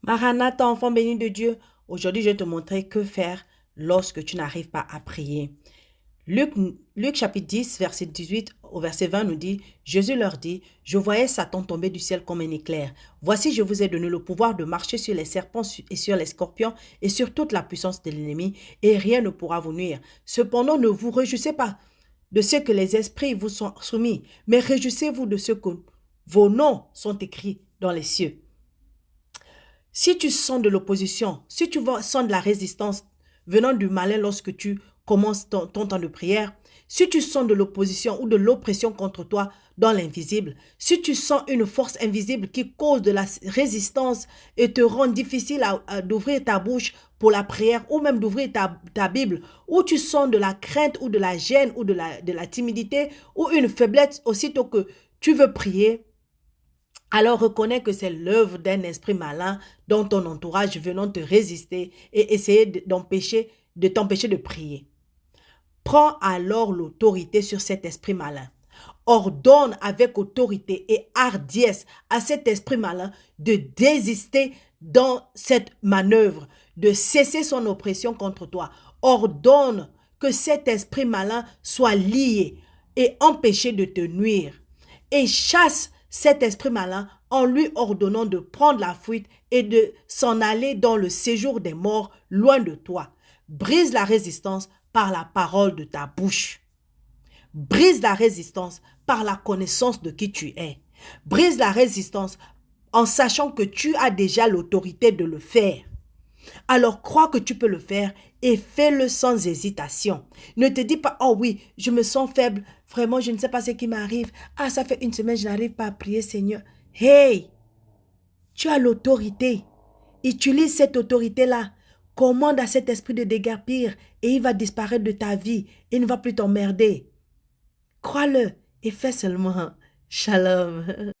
Maranatha, enfant béni de Dieu, aujourd'hui je vais te montrer que faire lorsque tu n'arrives pas à prier. Luc, Luc chapitre 10, verset 18 au verset 20 nous dit, Jésus leur dit, je voyais Satan tomber du ciel comme un éclair. Voici, je vous ai donné le pouvoir de marcher sur les serpents et sur les scorpions et sur toute la puissance de l'ennemi, et rien ne pourra vous nuire. Cependant, ne vous réjouissez pas de ce que les esprits vous sont soumis, mais réjouissez-vous de ce que vos noms sont écrits dans les cieux. Si tu sens de l'opposition, si tu sens de la résistance venant du malin lorsque tu commences ton temps de prière, si tu sens de l'opposition ou de l'oppression contre toi dans l'invisible, si tu sens une force invisible qui cause de la résistance et te rend difficile d'ouvrir ta bouche pour la prière ou même d'ouvrir ta Bible, ou tu sens de la crainte ou de la gêne ou de la timidité ou une faiblesse aussitôt que tu veux prier, alors reconnais que c'est l'œuvre d'un esprit malin dans ton entourage venant te résister et essayer de t'empêcher de prier. Prends alors l'autorité sur cet esprit malin. Ordonne avec autorité et hardiesse à cet esprit malin de désister dans cette manœuvre, de cesser son oppression contre toi. Ordonne que cet esprit malin soit lié et empêché de te nuire. Et chasse cet esprit malin en lui ordonnant de prendre la fuite et de s'en aller dans le séjour des morts loin de toi. Brise la résistance par la parole de ta bouche. Brise la résistance par la connaissance de qui tu es. Brise la résistance en sachant que tu as déjà l'autorité de le faire. Alors crois que tu peux le faire et fais-le sans hésitation. Ne te dis pas, oh oui, je me sens faible, vraiment je ne sais pas ce qui m'arrive. Ah, ça fait une semaine, je n'arrive pas à prier, Seigneur. Hey, tu as l'autorité. Utilise cette autorité-là. Commande à cet esprit de déguerpir et il va disparaître de ta vie. Il ne va plus t'emmerder. Crois-le et fais seulement. Shalom.